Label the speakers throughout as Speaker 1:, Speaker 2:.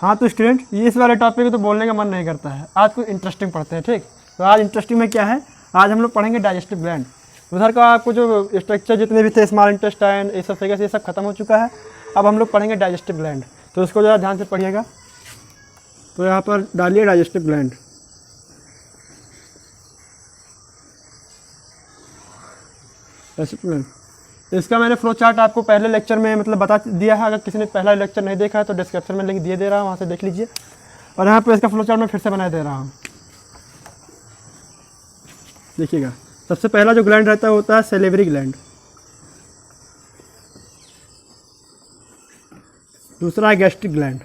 Speaker 1: हाँ तो स्टूडेंट, ये इस वाले टॉपिक को तो बोलने का मन नहीं करता है। आज कुछ इंटरेस्टिंग पढ़ते हैं, ठीक। तो आज इंटरेस्टिंग में क्या है, आज हम लोग पढ़ेंगे डाइजेस्टिव ग्लैंड। उधर का आपको जो स्ट्रक्चर जितने भी थे, स्मॉल इंटेस्टाइन, ये सब तरीके से ये सब खत्म हो चुका है। अब हम लोग पढ़ेंगे डाइजेस्टिव ग्लैंड, तो इसको ज़रा ध्यान से पढ़िएगा। तो यहाँ पर डालिए डाइजेस्टिव ग्लैंड। इसका मैंने फ्लो चार्ट आपको पहले लेक्चर में मतलब बता दिया है। अगर किसी ने पहला लेक्चर नहीं देखा है तो डिस्क्रिप्शन में लिंक दिए दे रहा हूँ, वहाँ से देख लीजिए। और यहाँ पे इसका फ्लो चार्ट मैं फिर से बना दे रहा हूँ। देखिएगा, सबसे पहला जो ग्लैंड रहता है होता है सैलिवरी ग्लैंड। दूसरा है गैस्ट्रिक ग्लैंड।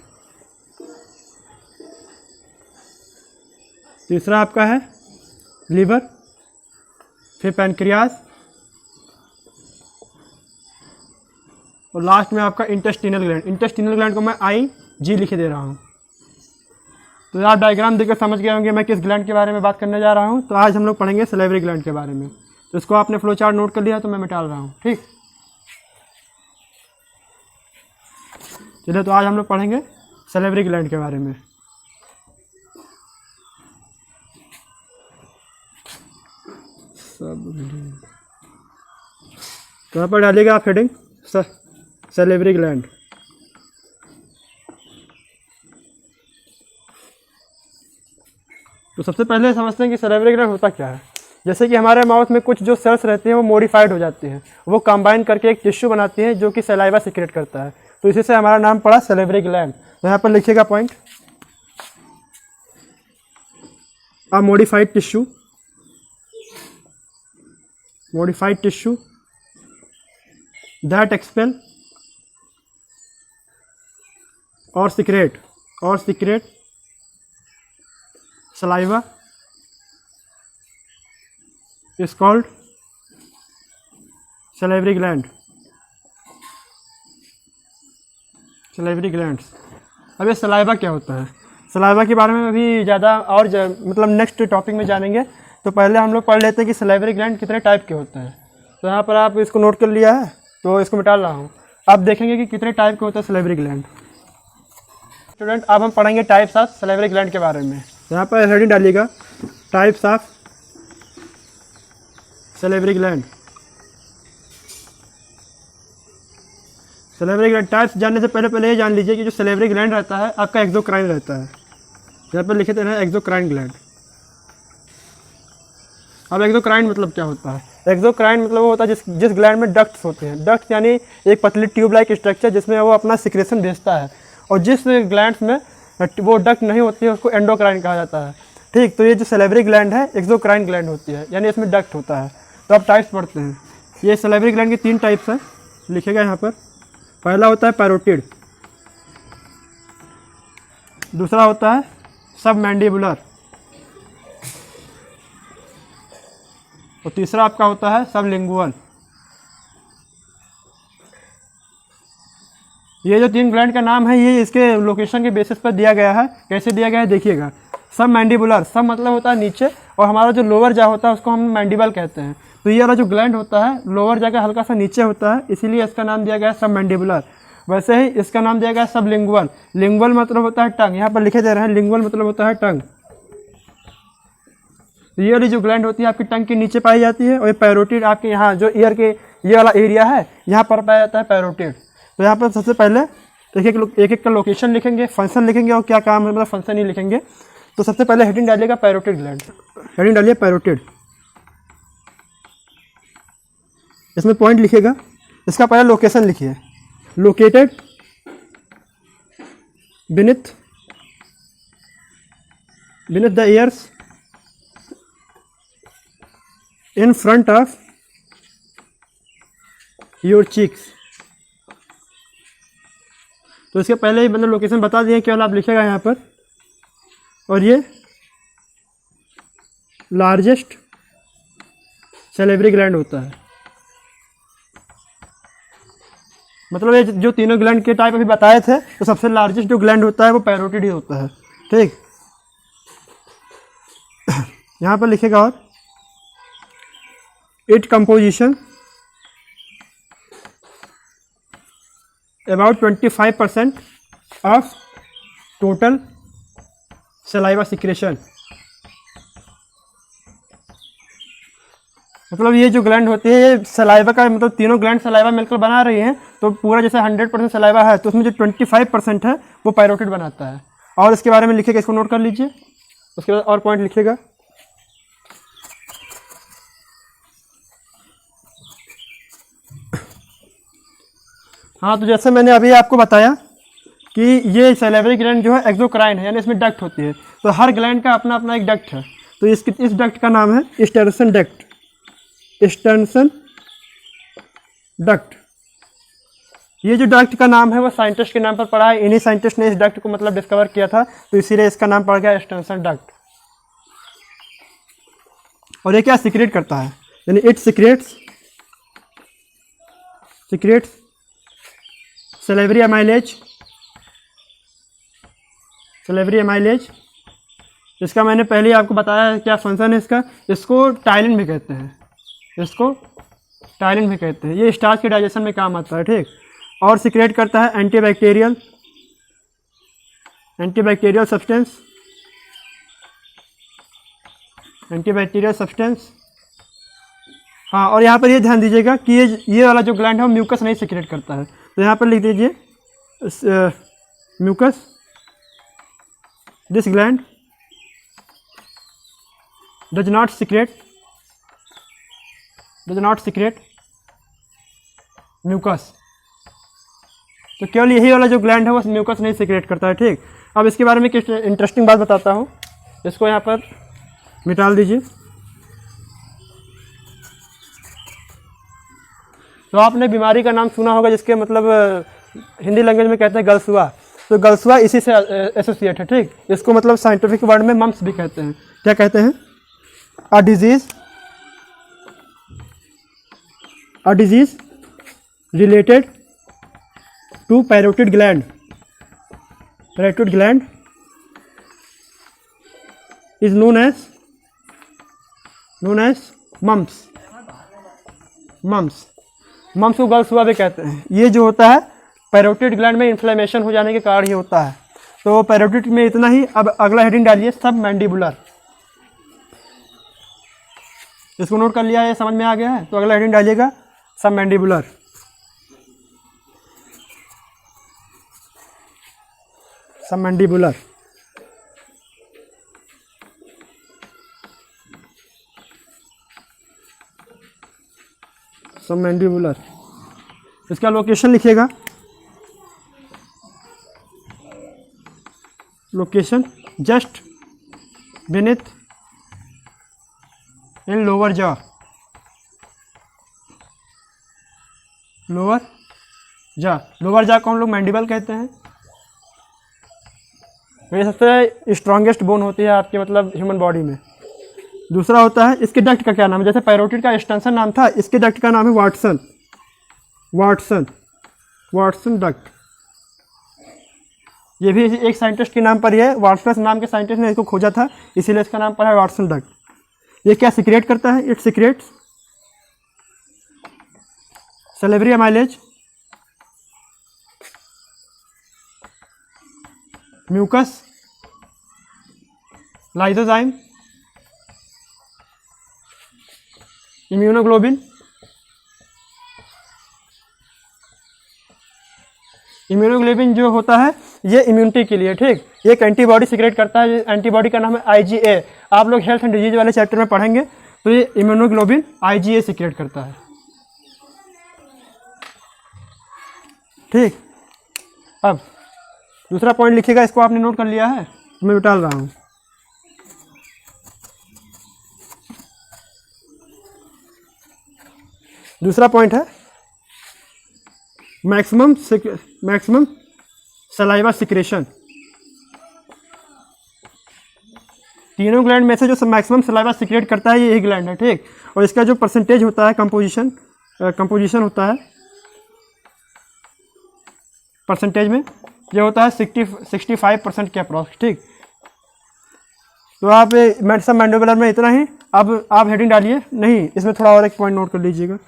Speaker 1: तीसरा आपका है लीवर, फिर पैनक्रियास, और लास्ट में आपका इंटेस्टिनल ग्लैंड। इंटेस्टिनल ग्लैंड को मैं IG लिखे दे रहा हूँ। तो आप डायग्राम देखकर समझ गए होंगे मैं किस ग्लैंड के बारे में बात करने जा रहा हूँ। तो आज हम लोग पढ़ेंगे सैलिवरी ग्लैंड के बारे में। तो इसको आपने फ्लो चार्ट नोट कर लिया तो मैं मिटा रहा हूँ, ठीक। चलिए, तो आज हम लोग पढ़ेंगे सैलिवरी ग्लैंड के बारे में। तो यहाँ पर डालिएगा आप हेडिंग सैलिवरी ग्लैंड। तो सबसे पहले समझते हैं कि सैलिवरी ग्लैंड होता क्या है। जैसे कि हमारे माउथ में कुछ जो सेल्स रहते हैं वो मॉडिफाइड हो जाती हैं, वो कंबाइन करके एक टिश्यू बनाती हैं जो कि सलाइवा सिक्रेट करता है। तो इसी से हमारा नाम पड़ा सैलिवरी ग्लैंड। तो यहाँ पर लिखिएगा point, a modified tissue, modified tissue that expel or secrete saliva is called salivary gland. salivary glands। अब ये सलाइवा क्या होता है, सलाइवा के बारे में अभी ज़्यादा और मतलब नेक्स्ट टॉपिक में जानेंगे। तो पहले हम लोग पढ़ लेते हैं कि सैलिवरी ग्लैंड कितने टाइप के होते हैं। तो यहाँ पर आप इसको नोट कर लिया है, तो इसको मिटा रहा हूँ। अब देखेंगे कि कितने टाइप के होते हैं सैलिवरी ग्लैंड। स्टूडेंट, अब हम पढ़ेंगे टाइप्स ऑफ सैलिवरी ग्लैंड के बारे में। यहाँ पर हेडिंग डालिएगा, types of salivary gland. Salivary gland types जानने से पहले ये जान लीजिए कि जो सैलिवरी ग्लैंड रहता है आपका एक्सोक्राइन रहता है। यहाँ पर लिखे थे ना एक्सोक्राइन ग्लैंड। अब एक्सोक्राइन मतलब क्या होता है? एक्सोक्राइन मतलब वो होता है जिस ग्लैंड में डक्ट्स होते हैं। डक्ट यानी एक पतली ट्यूब लाइक स्ट्रक्चर जिसमें वो अपना सिक्रेशन भेजता है। और जिस ग्लैंड्स में वो डक्ट नहीं होती है उसको एंडोक्राइन कहा जाता है, ठीक। तो ये जो सैलिवरी ग्लैंड है एक्सोक्राइन ग्लैंड होती है, यानी इसमें डक्ट होता है। तो अब टाइप्स पढ़ते हैं। ये सैलिवरी ग्लैंड की 3 टाइप्स हैं, लिखेगा यहाँ पर। पहला होता है पैरोटिड, दूसरा होता है सबमैंडिबुलर, और तीसरा आपका होता है सबलिंगुअल। ये जो 3 ग्लैंड का नाम है ये इसके लोकेशन के बेसिस पर दिया गया है। कैसे दिया गया है देखिएगा। सब मैंडिबुलर, सब मतलब होता है नीचे, और हमारा जो लोअर जा होता है उसको हम मैंडिबल कहते हैं। तो ये वाला जो ग्लैंड होता है लोअर जा हल्का सा नीचे होता है, इसीलिए इसका नाम दिया गया है सब मैंडिबुलर। वैसे ही इसका नाम दिया गया है सब लिंगुअल। लिंगुअल मतलब होता है टंग, यहाँ पर लिखे दे रहे हैं लिंगुअल मतलब होता है टंग। ये वाली जो ग्लैंड होती है आपकी टंग के नीचे पाई जाती है, और ये पैरोटिड आपके यहाँ जो ईयर के ये वाला एरिया है यहाँ पर पाया जाता है पैरोटिड। तो यहाँ पर सबसे पहले एक का लोकेशन लिखेंगे, फंक्शन लिखेंगे और क्या काम है मतलब फंक्शन ही लिखेंगे। तो सबसे पहले हेडिंग डालिएगा पैरोटिड ग्लैंड। हेडिंग डालिए पैरोटिड, इसमें पॉइंट लिखिएगा। इसका पहले लोकेशन लिखिए, located beneath the ears in front of your cheeks। तो इसके पहले ही मतलब लोकेशन बता दिए, केवल आप लिखेगा यहाँ पर। और ये लार्जेस्ट सैलिवरी ग्लैंड होता है। मतलब ये जो तीनों ग्लैंड के टाइप अभी बताए थे, तो सबसे लार्जेस्ट जो ग्लैंड होता है वो पैरोटिड ही होता है, ठीक। यहाँ पर लिखेगा और it composition about 25% of total saliva secretion. मतलब ये जो ग्लैंड होती है ये सलाइवा का मतलब तीनों ग्लैंड सलाइवा मिलकर बना रही हैं, तो पूरा जैसे 100% सलाइवा है तो उसमें जो 25% है वो पायरोटिड बनाता है। और इसके बारे में लिखिएगा, इसको नोट कर लीजिए, उसके बाद और पॉइंट लिखिएगा। हाँ, तो जैसे मैंने अभी आपको बताया कि ये सैलिवरी ग्लैंड जो है एक्सोक्राइन है, यानी इसमें डक्ट होती है, तो हर ग्लैंड का अपना अपना एक डक्ट है। तो इस डक्ट का नाम है स्टर्नसन डक्ट, स्टर्नसन डक्ट। ये जो डक्ट का नाम है वो साइंटिस्ट के नाम पर पड़ा है, इन्हीं साइंटिस्ट ने इस डक्ट को मतलब डिस्कवर किया था, तो इसीलिए इसका नाम पड़ गया स्टर्नसन डक्ट। और ये क्या सीक्रेट करता है, यानी इट सीक्रेट्स सैलिवरी अमाइलेज। इसका मैंने पहले ही आपको बताया क्या फंक्शन है इसका। इसको टाइलिन भी कहते हैं, ये स्टार्च के डाइजेशन में काम आता है, ठीक। और सीक्रेट करता है एंटीबैक्टीरियल सब्सटेंस। हाँ, और यहाँ पर ये ध्यान दीजिएगा कि ये वाला जो ग्लैंड है वो म्यूकस नहीं सीक्रेट करता है, तो यहाँ पर लिख दीजिए mucus, this gland does not secrete mucus. तो केवल यही वाला जो ग्लैंड है वो म्यूकस नहीं सीक्रेट करता है, ठीक। अब इसके बारे में कुछ इंटरेस्टिंग बात बताता हूँ, इसको यहाँ पर मिटाल दीजिए। तो आपने बीमारी का नाम सुना होगा जिसके मतलब हिंदी लैंग्वेज में कहते हैं गलसुआ, तो गलसुआ इसी से एसोसिएट है, ठीक। इसको मतलब साइंटिफिक वर्ड में मम्प्स भी कहते हैं। क्या कहते हैं? A disease related to parotid gland is known as mumps को गलसुआ भी कहते हैं। ये जो होता है पैरोटिड ग्लैंड में इन्फ्लेमेशन हो जाने के कारण ही होता है। तो पैरोटिड में इतना ही। अब अगला हेडिंग डालिए सब मैंडिबुलर। इसको नोट कर लिया, ये समझ में आ गया है। तो अगला हेडिंग डालिएगा सब मैंडिबुलर। इसका लोकेशन लिखिएगा, लोकेशन जस्ट beneath इन लोअर जॉ को हम लोग मैंडिबल कहते हैं। ये सबसे स्ट्रॉन्गेस्ट बोन होती है आपके मतलब ह्यूमन बॉडी में। दूसरा होता है, इसके डक्ट का क्या नाम है? जैसे पैरोटिड का एक्सटेंशन नाम था, इसके डक्ट का नाम है वाटसन डक्ट। ये भी एक साइंटिस्ट के नाम पर ही है, वाटसन नाम के साइंटिस्ट ने इसको खोजा था, इसीलिए इसका नाम पड़ा है वाटसन डक्ट। ये क्या सीक्रेट करता है? It secretes salivary amylase, mucus, lysozyme, immunoglobin. Immunoglobin जो होता है ये इम्यूनिटी के लिए, ठीक। ये एक एंटीबॉडी सीक्रेट करता है, एंटीबॉडी का नाम है IgA। आप लोग हेल्थ एंड डिजीज वाले चैप्टर में पढ़ेंगे, तो ये इम्यूनोग्लोबिन IgA सीक्रेट करता है, ठीक। अब दूसरा पॉइंट लिखिएगा, इसको आपने नोट कर लिया है, मैं डाल रहा हूँ। दूसरा पॉइंट है मैक्सिमम सलाइवा सिक्रेशन। तीनों ग्लैंड में से जो मैक्सिमम सलाइवा सिक्रेट करता है ये यही ग्लैंड है, ठीक। और इसका जो परसेंटेज होता है कंपोजिशन होता है, परसेंटेज में ये होता है 65% के अप्रॉक्स, ठीक। तो आप सब मैंडिबुलर में इतना ही। अब आप हेडिंग डालिए, नहीं इसमें थोड़ा और एक पॉइंट नोट कर लीजिएगा।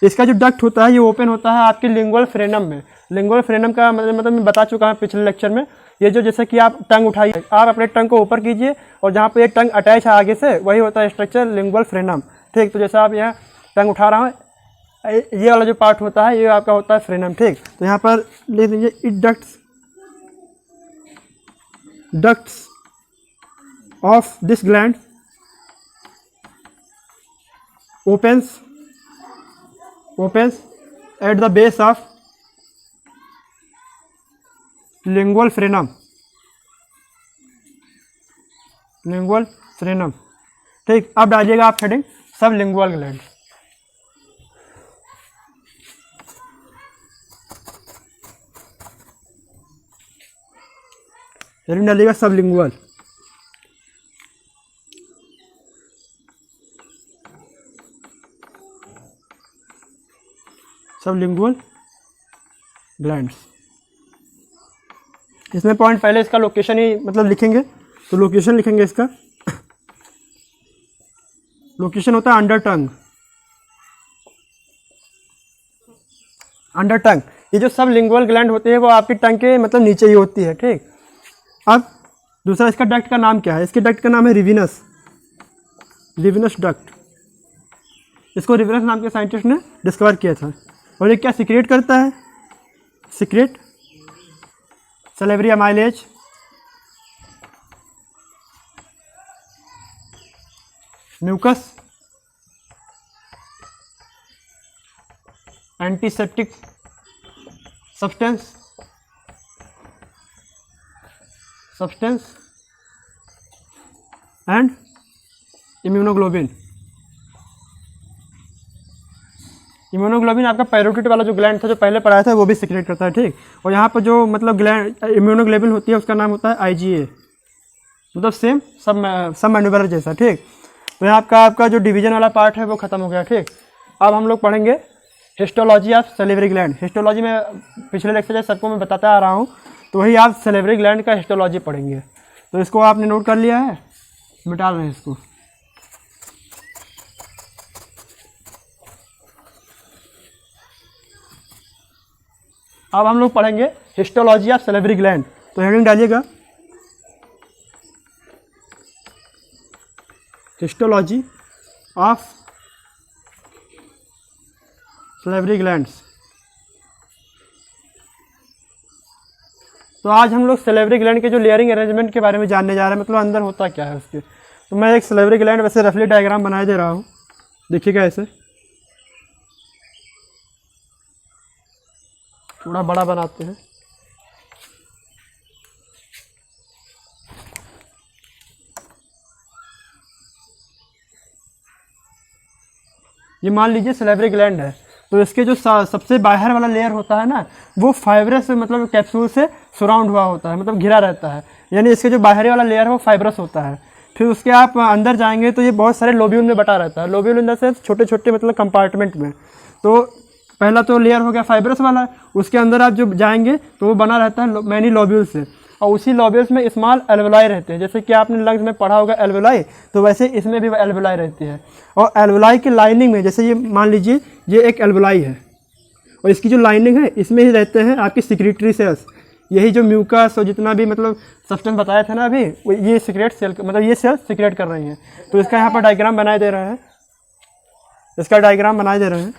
Speaker 1: इसका जो डक्ट होता है ये ओपन होता है आपके लिंगुअल फ्रेनम में। लिंगुअल फ्रेनम का मतलब मैं बता चुका हूँ पिछले लेक्चर में ये जो जैसे कि आप टंग उठाइए, आप अपने टंग को ऊपर कीजिए और जहाँ पे ये टंग अटैच है आगे से वही होता है स्ट्रक्चर लिंगुअल फ्रेनम। ठीक, तो जैसे आप यहाँ टंग उठा रहा हूँ, ये वाला जो पार्ट होता है ये आपका होता है फ्रेनम। ठीक, तो यहाँ पर लिख दीजिए it ducts of this gland opens at the base of lingual frenum। ठीक, अब डालिएगा आप हेडिंग सब लिंगुअल ग्लैंड। हेडिंग डालिएगा सब लिंगुअल। Sublingual glands. इसमें पॉइंट पहले इसका लोकेशन ही मतलब लिखेंगे, तो लोकेशन लिखेंगे इसका। लोकेशन होता है अंडर टंग। अंडर टंग, ये जो सब लिंगुअल ग्लैंड होते हैं वो आपकी टंग के मतलब नीचे ही होती है। ठीक, अब दूसरा इसका डक्ट का नाम क्या है? इसके डक्ट का नाम है रिविनस डक्ट। इसको रिविनस नाम के साइंटिस्ट ने डिस्कवर किया था। और ये क्या सिक्रेट करता है? Secrete salivary amylase, mucus, antiseptic substance and immunoglobin. Immunoglobin आपका पैरोटिड वाला जो ग्लैंड था जो पहले पढ़ाया था वो भी सिक्रेट करता है। ठीक, और यहाँ पर जो मतलब ग्लैंड इम्यूनोग्लोबिन होती है उसका नाम होता है IgA, मतलब सेम सब मैन्युवलर जैसा। ठीक, तो यहाँ आपका जो डिवीजन वाला पार्ट है वो खत्म हो गया। ठीक, अब हम लोग पढ़ेंगे histology of salivary gland. Histology में पिछले लेक्चर सबको मैं बताता आ रहा हूँ, तो वही आप सैलिवरी ग्लैंड का हिस्टोलॉजी पढ़ेंगे। तो इसको आपने नोट कर लिया है, मिटा रहे हैं इसको। अब हम लोग पढ़ेंगे हिस्टोलॉजी ऑफ सैलिवरी ग्लैंड। तो हेडिंग डालिएगा हिस्टोलॉजी ऑफ सैलिवरी ग्लैंड्स। तो आज हम लोग सैलिवरी ग्लैंड के जो लेयरिंग अरेंजमेंट के बारे में जानने जा रहे हैं, मतलब अंदर होता क्या है उसके। तो मैं एक सैलिवरी ग्लैंड वैसे रफली डायग्राम बना दे रहा हूँ, देखिएगा ऐसे। थोड़ा बड़ा बनाते हैं। ये मान लीजिए सैलिवरी ग्लैंड है, तो इसके जो सबसे बाहर वाला लेयर होता है ना, वो फाइब्रस मतलब कैप्सूल से सराउंड हुआ होता है, मतलब घिरा रहता है। यानी इसके जो बाहरी वाला लेयर है वो फाइब्रस होता है। फिर उसके आप अंदर जाएंगे तो ये बहुत सारे लोब्यूल में बटा रहता है। लोब्यूल इन द सेंस छोटे छोटे मतलब कंपार्टमेंट में। तो पहला तो लेयर हो गया फाइब्रस वाला, उसके अंदर आप जो जाएंगे तो वो बना रहता है मैनी लोब्यूल से, और उसी लोब्यूल्स में स्मॉल एल्वुलाई रहते हैं। जैसे कि आपने लंग्स में पढ़ा होगा एल्वुलाई, तो वैसे इसमें भी एल्वुलाई रहती है। और एल्वुलाई की लाइनिंग में, जैसे ये मान लीजिए ये एक एल्वुलाई है, और इसकी जो लाइनिंग है इसमें ही रहते हैं आपकी सिक्रेटरी सेल्स। यही जो म्यूकस और जितना भी मतलब सब्सटेंस बताया था ना अभी, ये सीक्रेट सेल मतलब ये सेल सीक्रेट कर रही हैं। तो इसका यहाँ पर डायग्राम बनाए दे रहे हैं, इसका डायग्राम बनाए दे रहे हैं।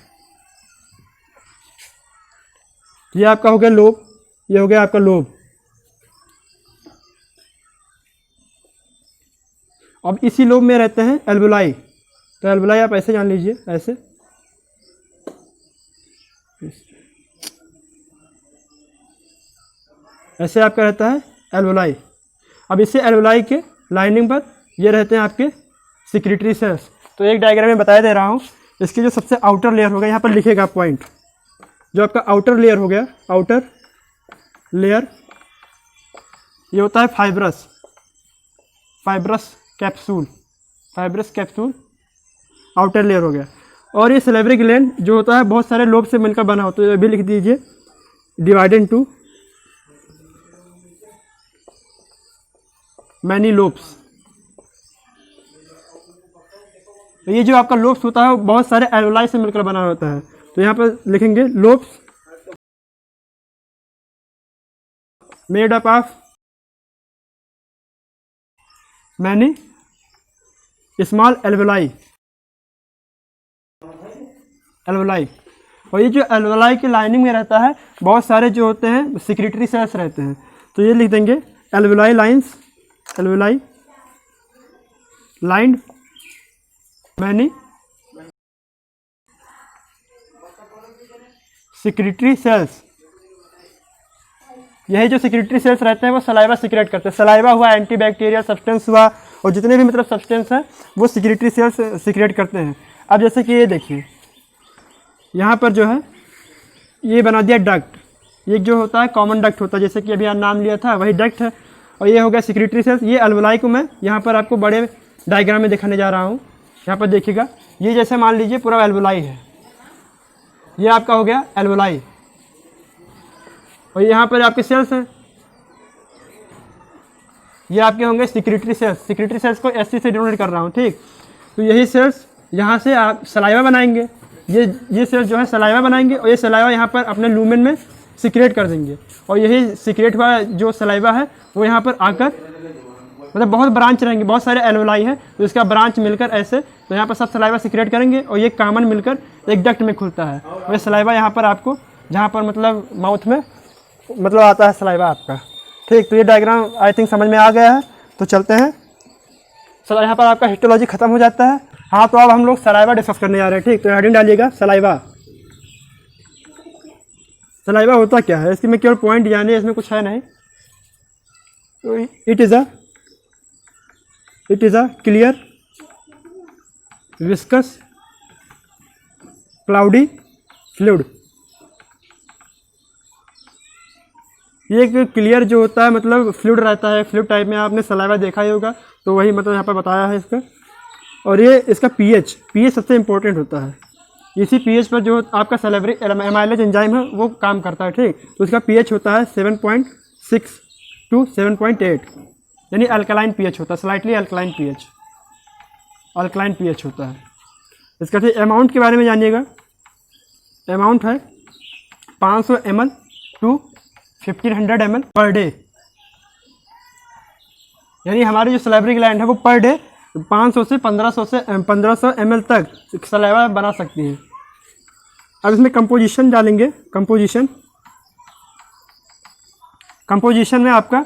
Speaker 1: ये आपका हो गया लोब, ये हो गया आपका लोब। अब इसी लोब में रहते हैं एल्वुलाई। तो एल्वुलाई आप ऐसे जान लीजिए, ऐसे आपका रहता है एल्वुलाई। अब इसे एल्वुलाई के लाइनिंग पर ये रहते हैं आपके सिक्रेटरी सेल्स। तो एक डायग्राम में बताया दे रहा हूँ। इसकी जो सबसे आउटर लेयर होगा, यहाँ पर लिखेगा पॉइंट, जो आपका आउटर लेयर हो गया, आउटर लेयर ये होता है फाइब्रस कैप्सूल आउटर लेयर हो गया। और ये सैलिवरी ग्लैंड जो होता है बहुत सारे लोब से मिलकर बना होता है। अभी लिख दीजिए डिवाइडेड इनटू मैनी लोब्स। ये जो आपका लोब्स होता है वो बहुत सारे एल्वुलाई से मिलकर बना होता है। तो यहाँ पर लिखेंगे lobes made up of many small alveoli. Alveoli, और ये जो एल्वेलाई की लाइनिंग में रहता है बहुत सारे जो होते हैं सिक्रेटरी सेल्स रहते हैं, तो ये लिख देंगे alveoli lines, alveoli lined many secretory cells. यही जो सिक्रेटरी सेल्स रहते हैं वो सलाइवा सिक्रेट करते हैं। सलाइवा हुआ, एंटीबैक्टीरियल सब्सटेंस हुआ, और जितने भी मतलब सब्सटेंस हैं वो सिक्रेटरी सेल्स सिक्रेट करते हैं। अब जैसे कि ये देखिए यहाँ पर जो है ये बना दिया डक्ट, ये जो होता है कॉमन डक्ट होता है, जैसे कि अभी नाम लिया था वही डक्ट है, और ये हो गया सिक्रेटरी सेल्स। ये एल्वेलाई को मैं यहाँ पर आपको बड़े डायग्राम में दिखाने जा रहा हूँ। यहाँ पर देखिएगा, ये जैसे मान लीजिए पूरा एल्वेलाई है, ये आपका हो गया एल्वेलाई, और यहाँ पर आपके सेल्स हैं, ये आपके होंगे सिक्रेटरी सेल्स। सिक्रेटरी सेल्स को एस से डिनोट कर रहा हूँ, ठीक। तो यही सेल्स यहाँ से आप सलाइवा बनाएंगे, ये सेल्स जो है सलाइवा बनाएंगे, और ये सलाइवा यहाँ पर अपने लूमेन में सिक्रेट कर देंगे, और यही सिक्रेट हुआ जो सलाइवा है वो यहाँ पर आकर मतलब बहुत ब्रांच रहेंगे, बहुत सारे एल्वेलाई हैं, तो इसका ब्रांच मिलकर ऐसे, तो यहाँ पर सब सलाइवा सिक्रेट करेंगे, और ये कॉमन मिलकर एक डक्ट में खुलता है, और ये सलाइवा यहाँ पर आपको जहाँ पर मतलब माउथ में मतलब आता है सलाइवा आपका, ठीक। तो ये डायग्राम आई थिंक समझ में आ गया है, तो चलते हैं। सर यहाँ पर आपका हिस्टोलॉजी खत्म हो जाता है। हाँ, तो अब हम लोग सलाइवा डिस्कस करने जा रहे हैं, ठीक। तो हेडिंग डालिएगा सलाइवा। सलाइवा होता क्या है, इसकी मैं केवल पॉइंट जाने, इसमें कुछ है नहीं। तो it is a clear viscous cloudy fluid. ये एक क्लियर जो होता है मतलब फ्लूइड रहता है, फ्लूइड टाइप में आपने सलाइवा देखा ही होगा, तो वही मतलब यहाँ पर बताया है इसका। और ये इसका पीएच सबसे इम्पोर्टेंट होता है, इसी पीएच पर जो आपका सलेवरी एमाइलेज एंजाइम है वो काम करता है, ठीक। तो इसका पीएच होता है 7.6 to 7.8, यानी अल्कलाइन पीएच होता है, स्लाइटली अल्कलाइन पीएच होता है। इसका फिर अमाउंट के बारे में जानिएगा। अमाउंट है 500 ml to 1500 ml per day, यानी हमारी जो सलाइवरी ग्लैंड है वो पर डे 500 से 1500 ml तक सलाइवा बना सकती है। अब इसमें कंपोजिशन डालेंगे। कंपोजिशन में आपका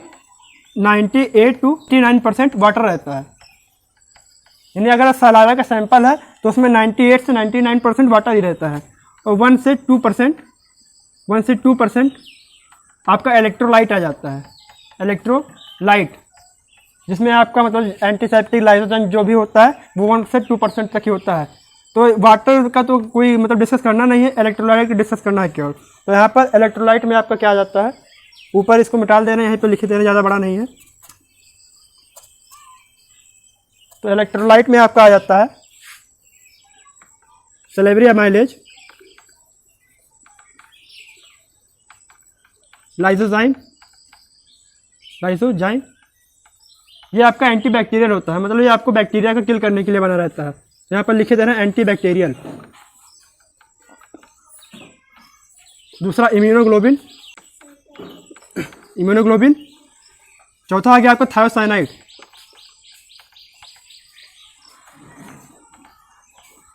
Speaker 1: 98 to 89% वाटर रहता है, यानी अगर सलाइवा का सैंपल है तो उसमें 98 से 99% वाटर ही रहता है, और 1 से 2% आपका इलेक्ट्रोलाइट आ जाता है। इलेक्ट्रोलाइट जिसमें आपका मतलब एंटीसेप्टिक लाइसोजाइम जो भी होता है वो 1 से 2% तक ही होता है। तो वाटर का तो कोई मतलब डिस्कस करना नहीं है, इलेक्ट्रोलाइट का डिस्कस करना है केवल। तो यहाँ पर इलेक्ट्रोलाइट में आपका क्या आ जाता है, ऊपर इसको मिटा देना, यहीं पे लिख देना, ज़्यादा बड़ा नहीं है। तो इलेक्ट्रोलाइट में आपका आ जाता है सलेवरी एमाइलेज, लाइसोजाइम, ये आपका एंटीबैक्टीरियल होता है, मतलब ये आपको बैक्टीरिया को किल करने के लिए बना रहता है। यहाँ पर लिखे दे रहे हैं एंटीबैक्टीरियल। दूसरा इम्यूनोग्लोबिन। चौथा आ गया आपका थायोसाइनाइड।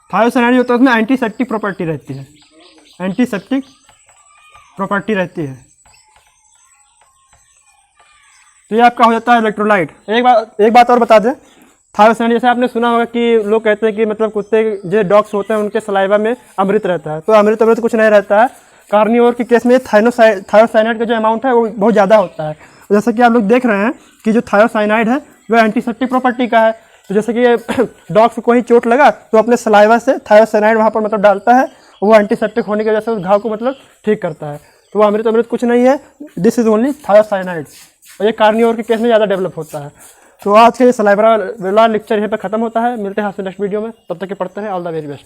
Speaker 1: थायोसाइनाइड होता है उसमें एंटीसेप्टिक प्रॉपर्टी रहती है, तो ये आपका हो जाता है इलेक्ट्रोलाइट। एक बात और बता दें, थायोसाइनाइड जैसे आपने सुना होगा कि लोग कहते हैं कि मतलब कुत्ते जो डॉग्स होते हैं उनके सलाइवा में अमृत रहता है, तो अमृत कुछ नहीं रहता है। कार्निवोर के केस में थायोसाइनाइड का जो अमाउंट है वो बहुत ज़्यादा होता है। जैसे कि आप लोग देख रहे हैं कि जो थायोसाइनाइड है वह एंटीसेप्टिक प्रॉपर्टी का है, तो जैसे कि डॉग्स को ही चोट लगा तो अपने सलाइवा से थायोसाइनाइड वहाँ पर मतलब डालता है, वो एंटीसेप्टिक होने की वजह से उस घाव को मतलब ठीक करता है। तो वो अमृत कुछ नहीं है, दिस इज ओनली थायोसाइनाइड्स, और ये कार्निवोर के केस में ज़्यादा डेवलप होता है। तो आज के सलाइवा वाला लेक्चर यहीं पर खत्म होता है। मिलते हैं आपसे नेक्स्ट वीडियो में, तब तक के पढ़ते हैं। All the very best.